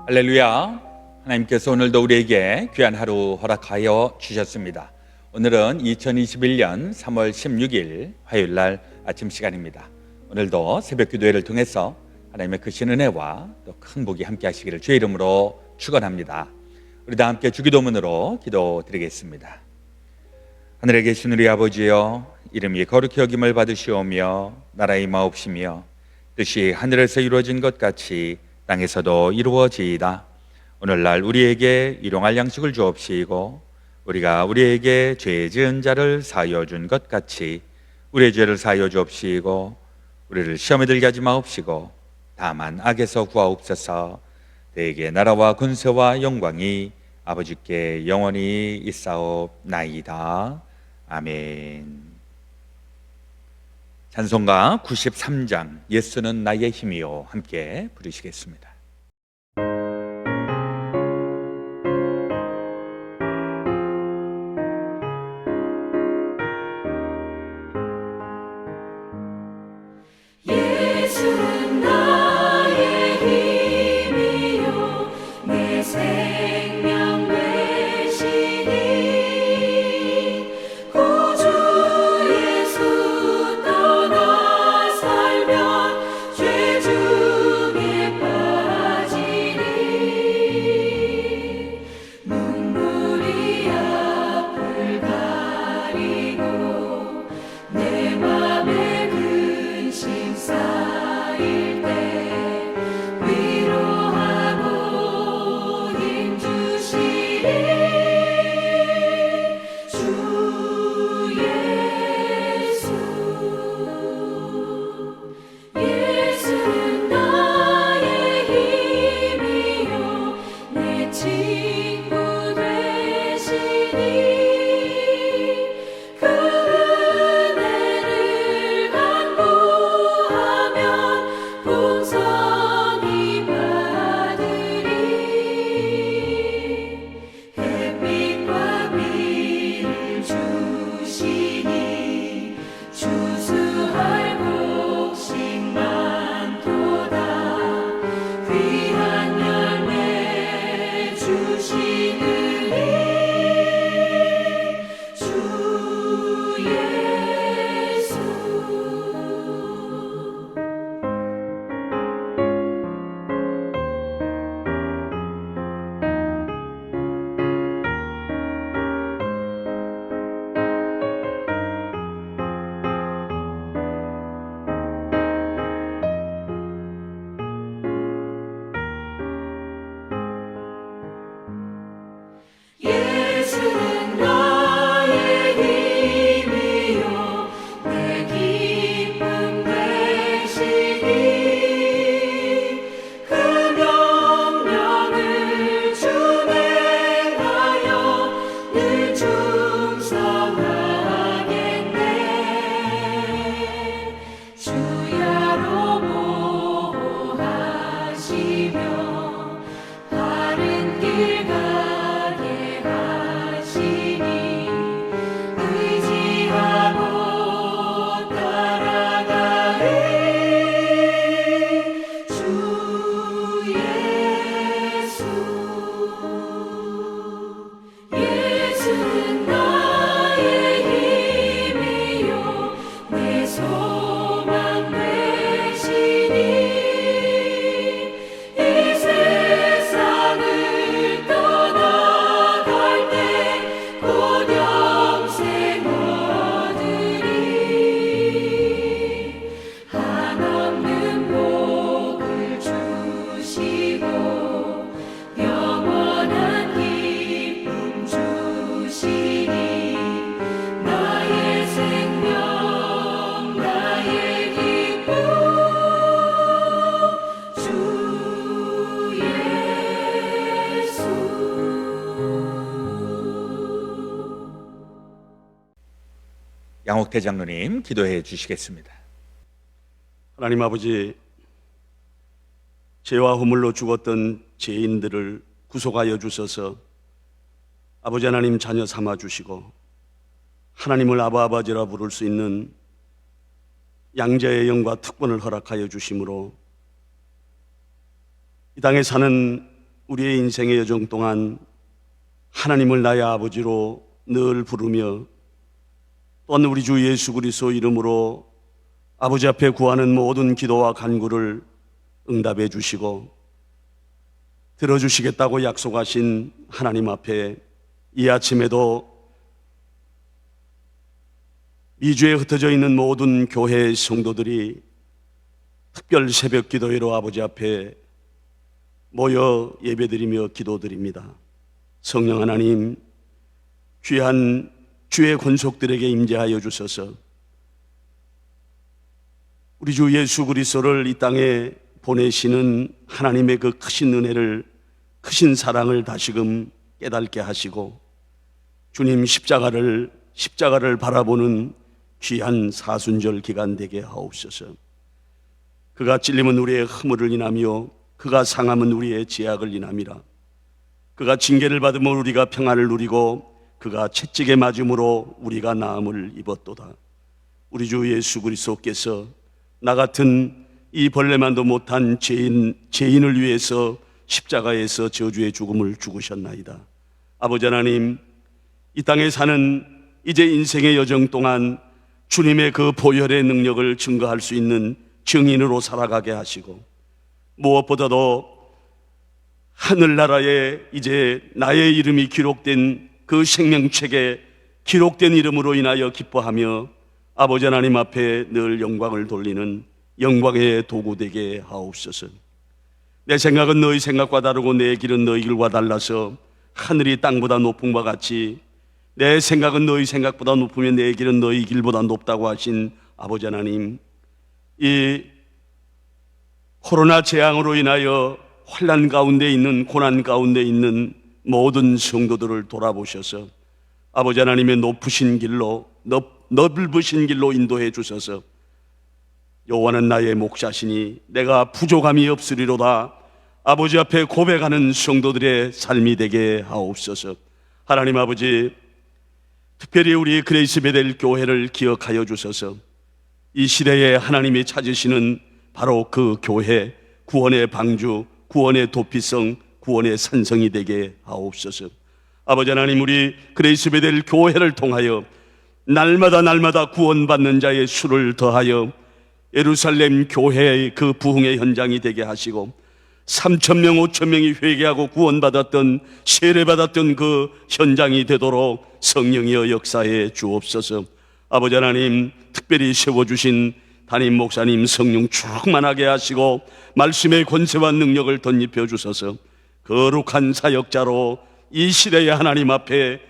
할렐루야. 하나님께서 오늘도 우리에게 귀한 하루 허락하여 주셨습니다. 오늘은 2021년 3월 16일 화요일 날 아침 시간입니다. 오늘도 새벽 기도회를 통해서 하나님의 크신 은혜와 또 큰 복이 함께 하시기를 주의 이름으로 축원합니다. 우리 다 함께 주기도문으로 기도드리겠습니다. 하늘에 계신 우리 아버지여, 이름이 거룩히 여김을 받으시오며 나라의 마옵시며 뜻이 하늘에서 이루어진 것 같이 땅에서도 이루어지이다. 오늘날 우리에게 일용할 양식을 주옵시고 우리가 우리에게 죄 지은 자를 사하여 준 것 같이 우리의 죄를 사하여 주옵시고 우리를 시험에 들게 하지 마옵시고 다만 악에서 구하옵소서. 대개 나라와 권세와 영광이 아버지께 영원히 있사옵나이다. 아멘. 찬송가 93장 예수는 나의 힘이요 함께 부르시겠습니다. 예수는 나의 힘이요 내 생명 되시니 구주 예수 떠나 살면 죄 중에 빠지리 눈물이 앞을 가리고 내 맘에 근심 쌓일 때 위로하고 힘 주시리 주 예수. 예수는 나의 힘이요 내 친구 되시니 그 은혜를 간구하면 풍성히 받으리 햇빛과 비를 주시니 추수할 곡식 많도다 귀한 열매 주시느니 주 예수. 예수는 나의 힘이요 내 기쁨 되시니 그 명령을 준행하여 늘 충성하겠네 주야로 보호하시며 바른 길 가게 하시니 의지하고 따라가리 주 예수. 예수는 나의 힘이요 내 소망 되시니 이 세상을 떠나갈 때 곧 영생 얻으리 한없는 복을 주시고 영원한 기쁨 주시니 나의 생명 나의 기쁨 주 예수. 양옥태 장로님 기도해 주시겠습니다. 하나님 아버지, 죄와 허물로 죽었던 죄인들을 구속하여 주셔서 아버지 하나님 자녀 삼아 주시고 하나님을 아버지라 부를 수 있는 양자의 영과 특권을 허락하여 주심으로 이 땅에 사는 우리의 인생의 여정 동안 하나님을 나의 아버지로 늘 부르며 또한 우리 주 예수 그리스도 이름으로 아버지 앞에 구하는 모든 기도와 간구를 응답해 주시고 들어주시겠다고 약속하신 하나님 앞에 이 아침에도 미주에 흩어져 있는 모든 교회 성도들이 특별 새벽 기도회로 아버지 앞에 모여 예배드리며 기도드립니다. 성령 하나님, 귀한 주의 권속들에게 임재하여 주셔서 우리 주 예수 그리스도를 이 땅에 보내시는 하나님의 그 크신 은혜를, 크신 사랑을 다시금 깨닫게 하시고 주님 십자가를 바라보는 귀한 사순절 기간 되게 하옵소서. 그가 찔림은 우리의 허물을 인하며 그가 상함은 우리의 죄악을 인함이라. 그가 징계를 받으면 우리가 평안을 누리고 그가 채찍에 맞음으로 우리가 나음을 입었도다. 우리 주 예수 그리스도께서 나 같은 이 벌레만도 못한 죄인을 위해서 십자가에서 저주의 죽음을 죽으셨나이다. 아버지 하나님, 이 땅에 사는 이제 인생의 여정 동안 주님의 그 보혈의 능력을 증거할 수 있는 증인으로 살아가게 하시고 무엇보다도 하늘나라에 이제 나의 이름이 기록된 그 생명책에 기록된 이름으로 인하여 기뻐하며 아버지 하나님 앞에 늘 영광을 돌리는 영광의 도구 되게 하옵소서. 내 생각은 너희 생각과 다르고 내 길은 너희 길과 달라서 하늘이 땅보다 높은 바 같이 내 생각은 너희 생각보다 높으면 내 길은 너희 길보다 높다고 하신 아버지 하나님, 이 코로나 재앙으로 인하여 환난 가운데 있는, 고난 가운데 있는 모든 성도들을 돌아보셔서 아버지 하나님의 높으신 길로, 넓으신 길로 인도해 주셔서 여호와는 나의 목자시니 내가 부족함이 없으리로다 아버지 앞에 고백하는 성도들의 삶이 되게 하옵소서. 하나님 아버지, 특별히 우리 그레이스 베델 교회를 기억하여 주셔서 이 시대에 하나님이 찾으시는 바로 그 교회, 구원의 방주, 구원의 도피성, 구원의 산성이 되게 하옵소서. 아버지 하나님, 우리 그레이스 베델 교회를 통하여 날마다 구원받는 자의 수를 더하여 예루살렘 교회의 그 부흥의 현장이 되게 하시고 3,000명, 5,000명이 회개하고 구원받았던, 세례받았던 그 현장이 되도록 성령이여 역사해 주옵소서. 아버지 하나님, 특별히 세워주신 담임 목사님 성령 충만하게 하시고 말씀의 권세와 능력을 덧입혀 주셔서 거룩한 사역자로 이 시대의 하나님 앞에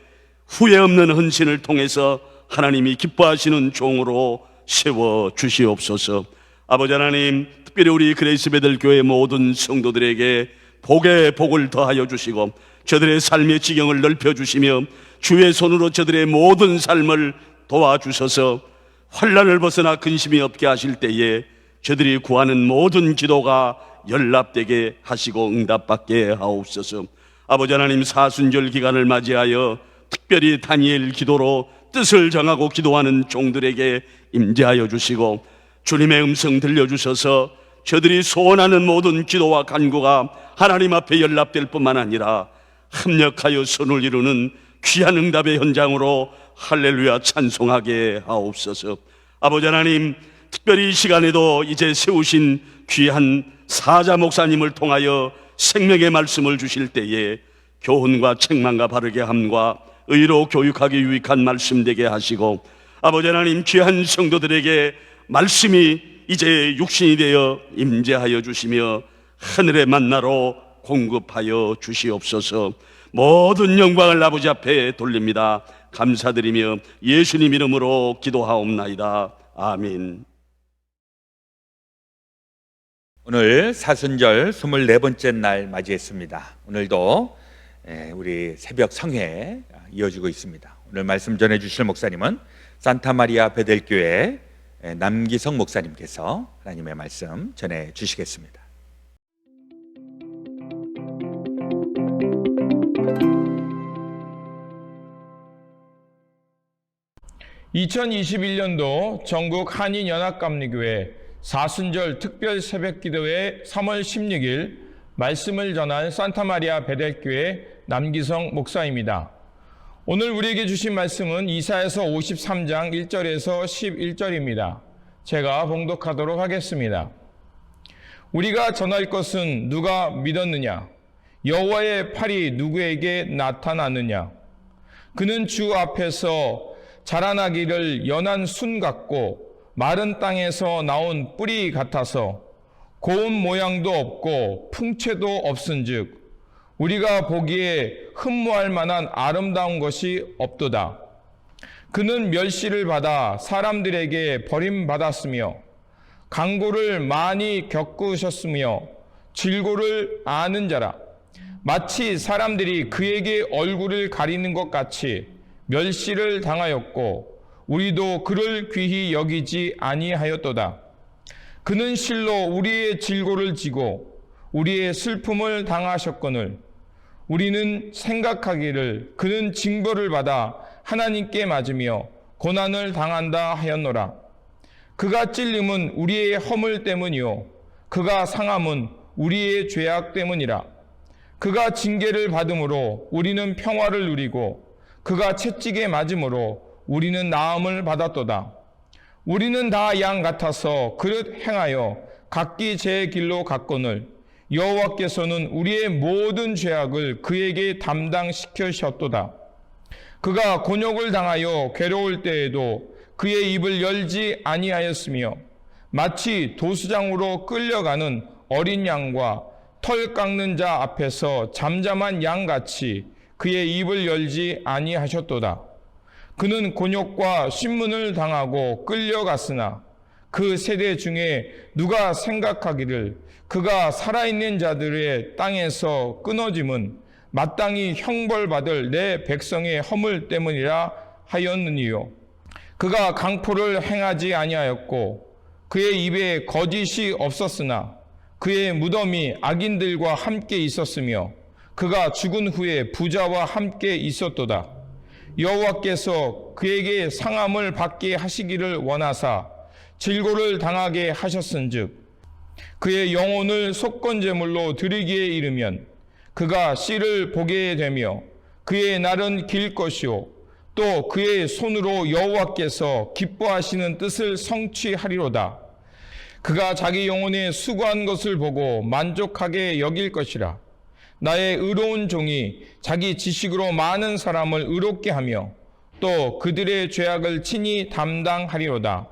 후회 없는 헌신을 통해서 하나님이 기뻐하시는 종으로 세워 주시옵소서. 아버지 하나님, 특별히 우리 그레이스 베델 교회 모든 성도들에게 복의 복을 더하여 주시고 저들의 삶의 지경을 넓혀 주시며 주의 손으로 저들의 모든 삶을 도와주셔서 환난을 벗어나 근심이 없게 하실 때에 저들이 구하는 모든 기도가 연락되게 하시고 응답받게 하옵소서. 아버지 하나님, 사순절 기간을 맞이하여 특별히 다니엘 기도로 뜻을 정하고 기도하는 종들에게 임재하여 주시고 주님의 음성 들려주셔서 저들이 소원하는 모든 기도와 간구가 하나님 앞에 연락될 뿐만 아니라 합력하여 선을 이루는 귀한 응답의 현장으로 할렐루야 찬송하게 하옵소서. 아버지 하나님, 특별히 이 시간에도 이제 세우신 귀한 사자 목사님을 통하여 생명의 말씀을 주실 때에 교훈과 책망과 바르게 함과 의로 교육하기 유익한 말씀 되게 하시고 아버지 하나님, 귀한 성도들에게 말씀이 이제 육신이 되어 임재하여 주시며 하늘의 만나로 공급하여 주시옵소서. 모든 영광을 아버지 앞에 돌립니다. 감사드리며 예수님 이름으로 기도하옵나이다. 아멘. 오늘 사순절 24번째 날 맞이했습니다. 오늘도 우리 새벽 성회 이어지고 있습니다. 오늘 말씀 전해주실 목사님은 산타마리아 베델교회 남기성 목사님께서 하나님의 말씀 전해주시겠습니다. 2021년도 전국 한인연합감리교회 사순절 특별 새벽기도회 3월 16일 말씀을 전한 산타마리아 베델교회 남기성 목사입니다. 오늘 우리에게 주신 말씀은 이사야서 53장 1절에서 11절입니다. 제가 봉독하도록 하겠습니다. 우리가 전할 것은 누가 믿었느냐? 여호와의 팔이 누구에게 나타났느냐? 그는 주 앞에서 자라나기를 연한 순 같고 마른 땅에서 나온 뿌리 같아서 고운 모양도 없고 풍채도 없은즉 우리가 보기에 흠모할 만한 아름다운 것이 없도다. 그는 멸시를 받아 사람들에게 버림받았으며 강고를 많이 겪으셨으며 질고를 아는 자라. 마치 사람들이 그에게 얼굴을 가리는 것 같이 멸시를 당하였고 우리도 그를 귀히 여기지 아니하였도다. 그는 실로 우리의 질고를 지고 우리의 슬픔을 당하셨거늘 우리는 생각하기를 그는 징벌을 받아 하나님께 맞으며 고난을 당한다 하였노라. 그가 찔림은 우리의 허물 때문이요 그가 상함은 우리의 죄악 때문이라. 그가 징계를 받음으로 우리는 평화를 누리고 그가 채찍에 맞음으로 우리는 나음을 받았도다. 우리는 다 양 같아서 그릇 행하여 각기 제 길로 갔거늘 여호와께서는 우리의 모든 죄악을 그에게 담당시키셨도다. 그가 곤욕을 당하여 괴로울 때에도 그의 입을 열지 아니하였으며 마치 도수장으로 끌려가는 어린 양과 털 깎는 자 앞에서 잠잠한 양같이 그의 입을 열지 아니하셨도다. 그는 곤욕과 신문을 당하고 끌려갔으나 그 세대 중에 누가 생각하기를 그가 살아있는 자들의 땅에서 끊어짐은 마땅히 형벌받을 내 백성의 허물 때문이라 하였느니요. 그가 강포를 행하지 아니하였고 그의 입에 거짓이 없었으나 그의 무덤이 악인들과 함께 있었으며 그가 죽은 후에 부자와 함께 있었도다. 여호와께서 그에게 상함을 받게 하시기를 원하사 질고를 당하게 하셨은즉 그의 영혼을 속건제물로 드리기에 이르면 그가 씨를 보게 되며 그의 날은 길 것이요 또 그의 손으로 여호와께서 기뻐하시는 뜻을 성취하리로다. 그가 자기 영혼에 수고한 것을 보고 만족하게 여길 것이라. 나의 의로운 종이 자기 지식으로 많은 사람을 의롭게 하며 또 그들의 죄악을 친히 담당하리로다.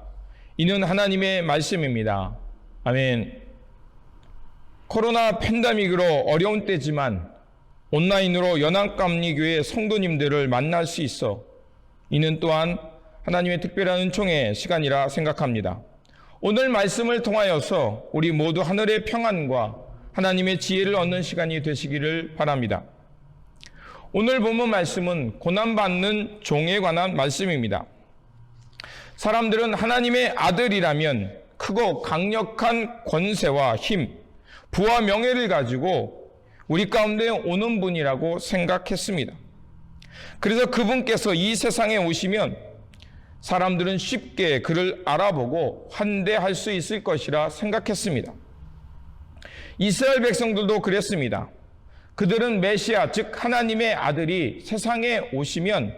이는 하나님의 말씀입니다. 아멘. 코로나 팬데믹으로 어려운 때지만 온라인으로 연합감리교회 성도님들을 만날 수 있어 이는 또한 하나님의 특별한 은총의 시간이라 생각합니다. 오늘 말씀을 통하여서 우리 모두 하늘의 평안과 하나님의 지혜를 얻는 시간이 되시기를 바랍니다. 오늘 본문 말씀은 고난받는 종에 관한 말씀입니다. 사람들은 하나님의 아들이라면 크고 강력한 권세와 힘, 부와 명예를 가지고 우리 가운데 오는 분이라고 생각했습니다. 그래서 그분께서 이 세상에 오시면 사람들은 쉽게 그를 알아보고 환대할 수 있을 것이라 생각했습니다. 이스라엘 백성들도 그랬습니다. 그들은 메시아, 즉 하나님의 아들이 세상에 오시면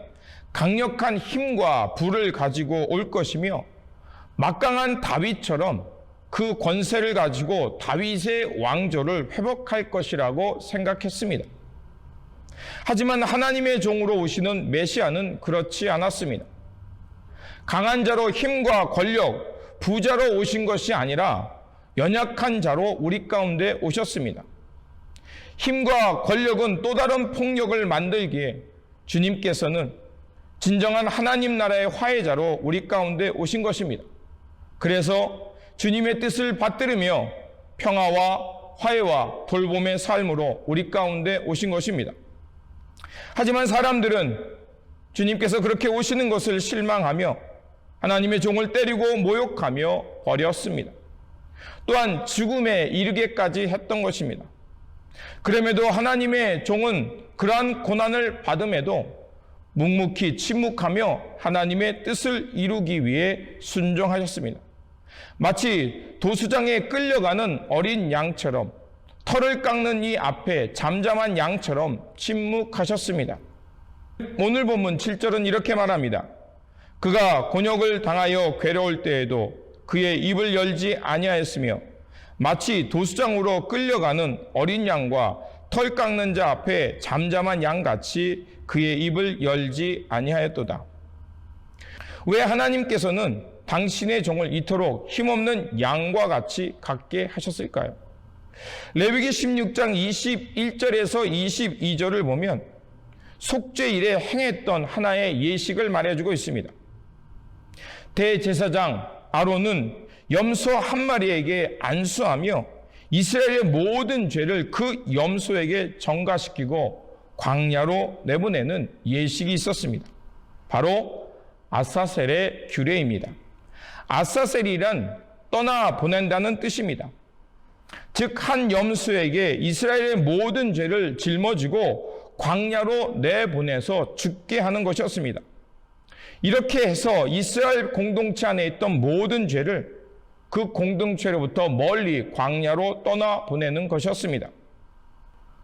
강력한 힘과 부를 가지고 올 것이며 막강한 다윗처럼 그 권세를 가지고 다윗의 왕조를 회복할 것이라고 생각했습니다. 하지만 하나님의 종으로 오시는 메시아는 그렇지 않았습니다. 강한 자로 힘과 권력, 부자로 오신 것이 아니라 연약한 자로 우리 가운데 오셨습니다. 힘과 권력은 또 다른 폭력을 만들기에 주님께서는 진정한 하나님 나라의 화해자로 우리 가운데 오신 것입니다. 그래서 주님의 뜻을 받들으며 평화와 화해와 돌봄의 삶으로 우리 가운데 오신 것입니다. 하지만 사람들은 주님께서 그렇게 오시는 것을 실망하며 하나님의 종을 때리고 모욕하며 버렸습니다. 또한 죽음에 이르게까지 했던 것입니다. 그럼에도 하나님의 종은 그러한 고난을 받음에도 묵묵히 침묵하며 하나님의 뜻을 이루기 위해 순종하셨습니다. 마치 도수장에 끌려가는 어린 양처럼 털을 깎는 이 앞에 잠잠한 양처럼 침묵하셨습니다. 오늘 본문 7절은 이렇게 말합니다. 그가 곤욕을 당하여 괴로울 때에도 그의 입을 열지 아니하였으며 마치 도수장으로 끌려가는 어린 양과 털 깎는 자 앞에 잠잠한 양같이 그의 입을 열지 아니하였도다. 왜 하나님께서는 당신의 종을 이토록 힘없는 양과 같이 갖게 하셨을까요? 레위기 16장 21절에서 22절을 보면 속죄일에 행했던 하나의 예식을 말해주고 있습니다. 대제사장 아론은 염소 한 마리에게 안수하며 이스라엘의 모든 죄를 그 염소에게 전가시키고 광야로 내보내는 예식이 있었습니다. 바로 아사셀의 규례입니다. 아사셀이란 떠나 보낸다는 뜻입니다. 즉 한 염소에게 이스라엘의 모든 죄를 짊어지고 광야로 내보내서 죽게 하는 것이었습니다. 이렇게 해서 이스라엘 공동체 안에 있던 모든 죄를 그 공동체로부터 멀리 광야로 떠나 보내는 것이었습니다.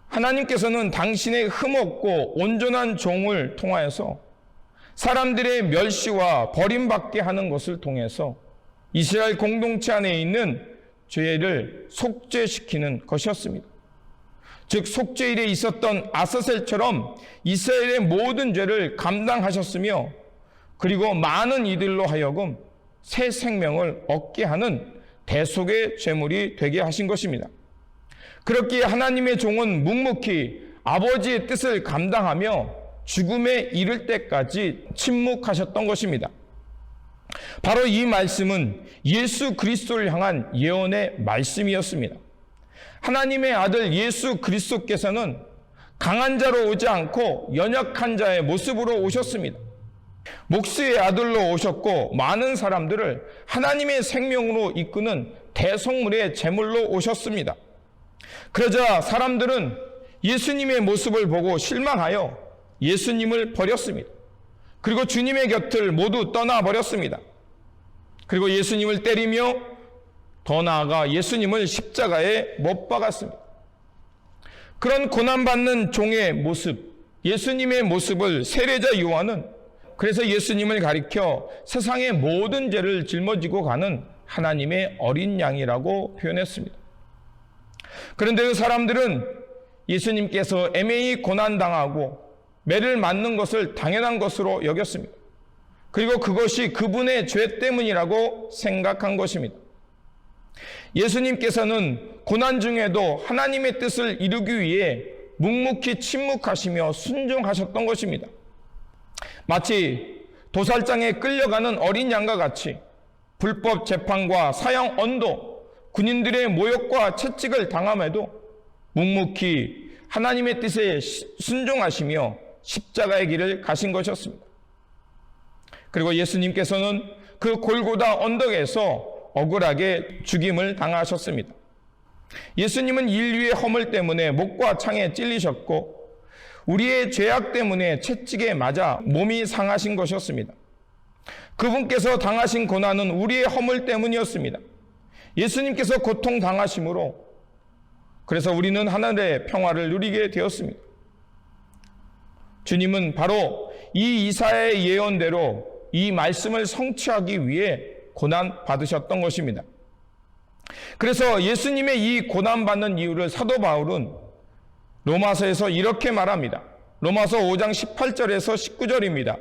하나님께서는 당신의 흠없고 온전한 종을 통하여서 사람들의 멸시와 버림받게 하는 것을 통해서 이스라엘 공동체 안에 있는 죄를 속죄시키는 것이었습니다. 즉 속죄일에 있었던 아사셀처럼 이스라엘의 모든 죄를 감당하셨으며 그리고 많은 이들로 하여금 새 생명을 얻게 하는 대속의 제물이 되게 하신 것입니다. 그렇기에 하나님의 종은 묵묵히 아버지의 뜻을 감당하며 죽음에 이를 때까지 침묵하셨던 것입니다. 바로 이 말씀은 예수 그리스도를 향한 예언의 말씀이었습니다. 하나님의 아들 예수 그리스도께서는 강한 자로 오지 않고 연약한 자의 모습으로 오셨습니다. 목수의 아들로 오셨고 많은 사람들을 하나님의 생명으로 이끄는 대속물의 제물로 오셨습니다. 그러자 사람들은 예수님의 모습을 보고 실망하여 예수님을 버렸습니다. 그리고 주님의 곁을 모두 떠나버렸습니다. 그리고 예수님을 때리며 더 나아가 예수님을 십자가에 못 박았습니다. 그런 고난받는 종의 모습, 예수님의 모습을 세례자 요한은 그래서 예수님을 가리켜 세상의 모든 죄를 짊어지고 가는 하나님의 어린 양이라고 표현했습니다. 그런데 그 사람들은 예수님께서 애매히 고난당하고 매를 맞는 것을 당연한 것으로 여겼습니다. 그리고 그것이 그분의 죄 때문이라고 생각한 것입니다. 예수님께서는 고난 중에도 하나님의 뜻을 이루기 위해 묵묵히 침묵하시며 순종하셨던 것입니다. 마치 도살장에 끌려가는 어린 양과 같이 불법 재판과 사형 언도, 군인들의 모욕과 채찍을 당함에도 묵묵히 하나님의 뜻에 순종하시며 십자가의 길을 가신 것이었습니다. 그리고 예수님께서는 그 골고다 언덕에서 억울하게 죽임을 당하셨습니다. 예수님은 인류의 허물 때문에 목과 창에 찔리셨고 우리의 죄악 때문에 채찍에 맞아 몸이 상하신 것이었습니다. 그분께서 당하신 고난은 우리의 허물 때문이었습니다. 예수님께서 고통당하심으로 그래서 우리는 하늘의 평화를 누리게 되었습니다. 주님은 바로 이 이사야의 예언대로 이 말씀을 성취하기 위해 고난 받으셨던 것입니다. 그래서 예수님의 이 고난받는 이유를 사도 바울은 로마서에서 이렇게 말합니다. 로마서 5장 18절에서 19절입니다.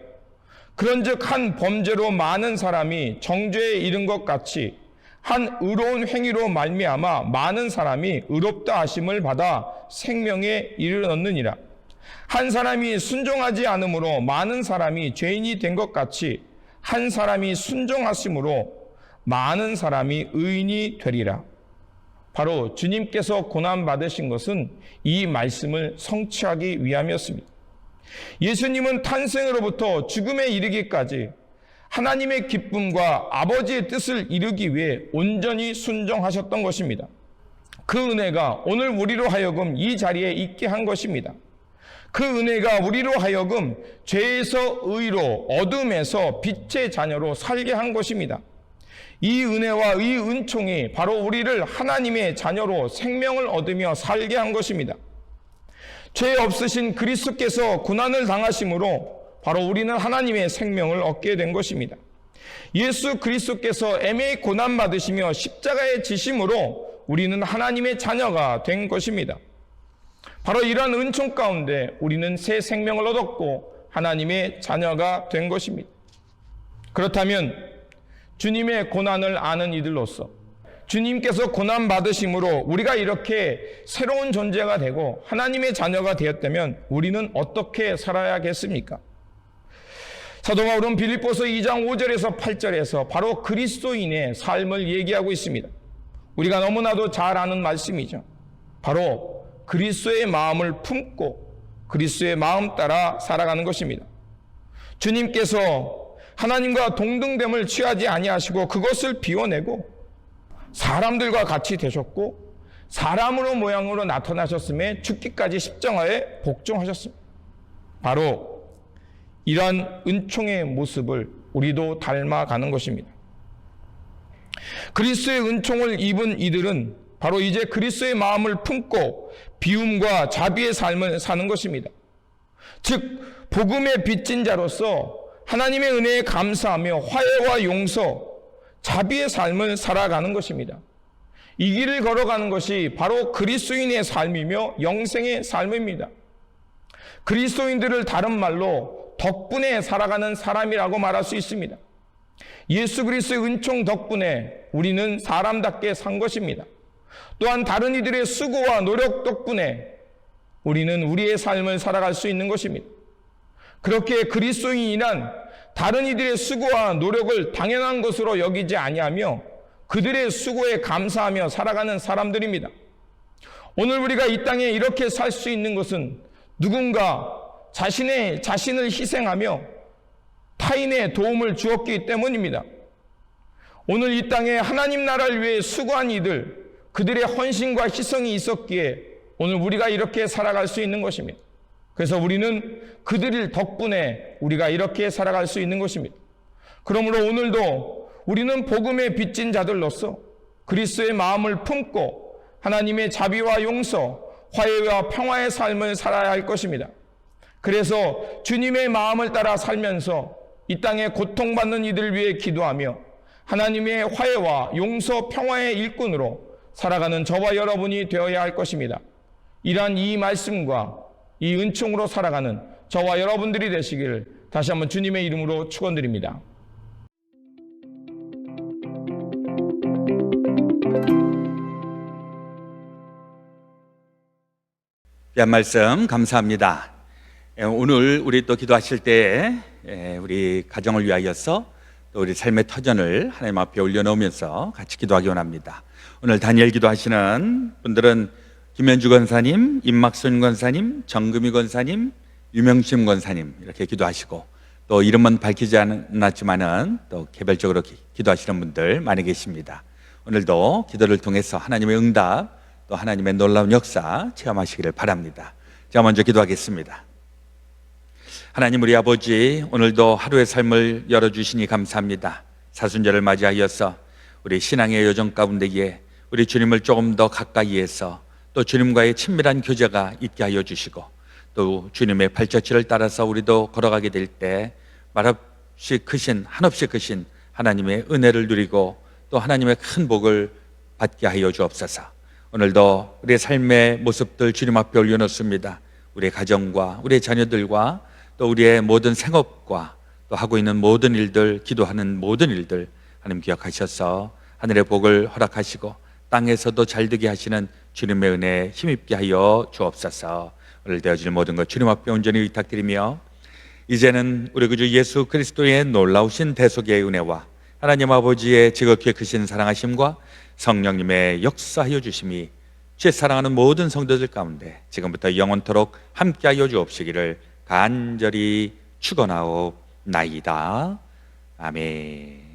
그런즉 한 범죄로 많은 사람이 정죄에 이른 것 같이 한 의로운 행위로 말미암아 많은 사람이 의롭다 하심을 받아 생명에 이르렀느니라. 한 사람이 순종하지 않으므로 많은 사람이 죄인이 된 것 같이 한 사람이 순종하심으로 많은 사람이 의인이 되리라. 바로 주님께서 고난받으신 것은 이 말씀을 성취하기 위함이었습니다. 예수님은 탄생으로부터 죽음에 이르기까지 하나님의 기쁨과 아버지의 뜻을 이루기 위해 온전히 순종하셨던 것입니다. 그 은혜가 오늘 우리로 하여금 이 자리에 있게 한 것입니다. 그 은혜가 우리로 하여금 죄에서 의로, 어둠에서 빛의 자녀로 살게 한 것입니다. 이 은혜와 이 은총이 바로 우리를 하나님의 자녀로 생명을 얻으며 살게 한 것입니다. 죄 없으신 그리스도께서 고난을 당하심으로 바로 우리는 하나님의 생명을 얻게 된 것입니다. 예수 그리스도께서 애매히 고난받으시며 십자가에 지심으로 우리는 하나님의 자녀가 된 것입니다. 바로 이러한 은총 가운데 우리는 새 생명을 얻었고 하나님의 자녀가 된 것입니다. 그렇다면 주님의 고난을 아는 이들로서 주님께서 고난받으심으로 우리가 이렇게 새로운 존재가 되고 하나님의 자녀가 되었다면 우리는 어떻게 살아야겠습니까? 사도 바울은 빌립보서 2장 5절에서 8절에서 바로 그리스도인의 삶을 얘기하고 있습니다. 우리가 너무나도 잘 아는 말씀이죠. 바로 그리스도의 마음을 품고 그리스도의 마음 따라 살아가는 것입니다. 주님께서 하나님과 동등됨을 취하지 아니하시고 그것을 비워내고 사람들과 같이 되셨고 사람으로 모양으로 나타나셨음에 죽기까지 십자가에 복종하셨습니다. 바로 이러한 은총의 모습을 우리도 닮아가는 것입니다. 그리스도의 은총을 입은 이들은 바로 이제 그리스도의 마음을 품고 비움과 자비의 삶을 사는 것입니다. 즉 복음의 빚진 자로서 하나님의 은혜에 감사하며 화해와 용서, 자비의 삶을 살아가는 것입니다. 이 길을 걸어가는 것이 바로 그리스도인의 삶이며 영생의 삶입니다. 그리스도인들을 다른 말로 덕분에 살아가는 사람이라고 말할 수 있습니다. 예수 그리스도의 은총 덕분에 우리는 사람답게 산 것입니다. 또한 다른 이들의 수고와 노력 덕분에 우리는 우리의 삶을 살아갈 수 있는 것입니다. 그렇게 그리스도인이란 다른 이들의 수고와 노력을 당연한 것으로 여기지 아니하며 그들의 수고에 감사하며 살아가는 사람들입니다. 오늘 우리가 이 땅에 이렇게 살 수 있는 것은 누군가 자신을 희생하며 타인의 도움을 주었기 때문입니다. 오늘 이 땅에 하나님 나라를 위해 수고한 이들, 그들의 헌신과 희생이 있었기에 오늘 우리가 이렇게 살아갈 수 있는 것입니다. 그래서 우리는 그들 덕분에 우리가 이렇게 살아갈 수 있는 것입니다. 그러므로 오늘도 우리는 복음에 빚진 자들로서 그리스도의 마음을 품고 하나님의 자비와 용서, 화해와 평화의 삶을 살아야 할 것입니다. 그래서 주님의 마음을 따라 살면서 이 땅에 고통받는 이들을 위해 기도하며 하나님의 화해와 용서, 평화의 일꾼으로 살아가는 저와 여러분이 되어야 할 것입니다. 이러한 이 말씀과 이 은총으로 살아가는 저와 여러분들이 되시길 다시 한번 주님의 이름으로 축원드립니다. 귀한 말씀 감사합니다. 오늘 우리 또 기도하실 때 우리 가정을 위하여서 또 우리 삶의 터전을 하나님 앞에 올려놓으면서 같이 기도하기 원합니다. 오늘 다니엘 기도하시는 분들은 김현주 권사님, 임막순 권사님, 정금희 권사님, 유명심 권사님 이렇게 기도하시고 또 이름은 밝히지 않았지만은 또 개별적으로 기도하시는 분들 많이 계십니다. 오늘도 기도를 통해서 하나님의 응답 또 하나님의 놀라운 역사 체험하시기를 바랍니다. 제가 먼저 기도하겠습니다. 하나님 우리 아버지, 오늘도 하루의 삶을 열어주시니 감사합니다. 사순절을 맞이하여서 우리 신앙의 여정 가운데에 우리 주님을 조금 더 가까이 해서 또 주님과의 친밀한 교제가 있게 하여 주시고 또 주님의 발자취를 따라서 우리도 걸어가게 될 때 말없이 크신, 한없이 크신 하나님의 은혜를 누리고 또 하나님의 큰 복을 받게 하여 주옵소서. 오늘도 우리의 삶의 모습들 주님 앞에 올려놓습니다. 우리의 가정과 우리의 자녀들과 또 우리의 모든 생업과 또 하고 있는 모든 일들, 기도하는 모든 일들 하나님 기억하셔서 하늘의 복을 허락하시고 땅에서도 잘되게 하시는 주님의 은혜에 힘입게 하여 주옵소서. 오늘 되어질 모든 것 주님 앞에 온전히 의탁드리며 이제는 우리 구주 예수 그리스도의 놀라우신 대속의 은혜와 하나님 아버지의 지극히 크신 사랑하심과 성령님의 역사하여 주심이 제 사랑하는 모든 성도들 가운데 지금부터 영원토록 함께하여 주옵시기를 간절히 축원하옵나이다. 아멘.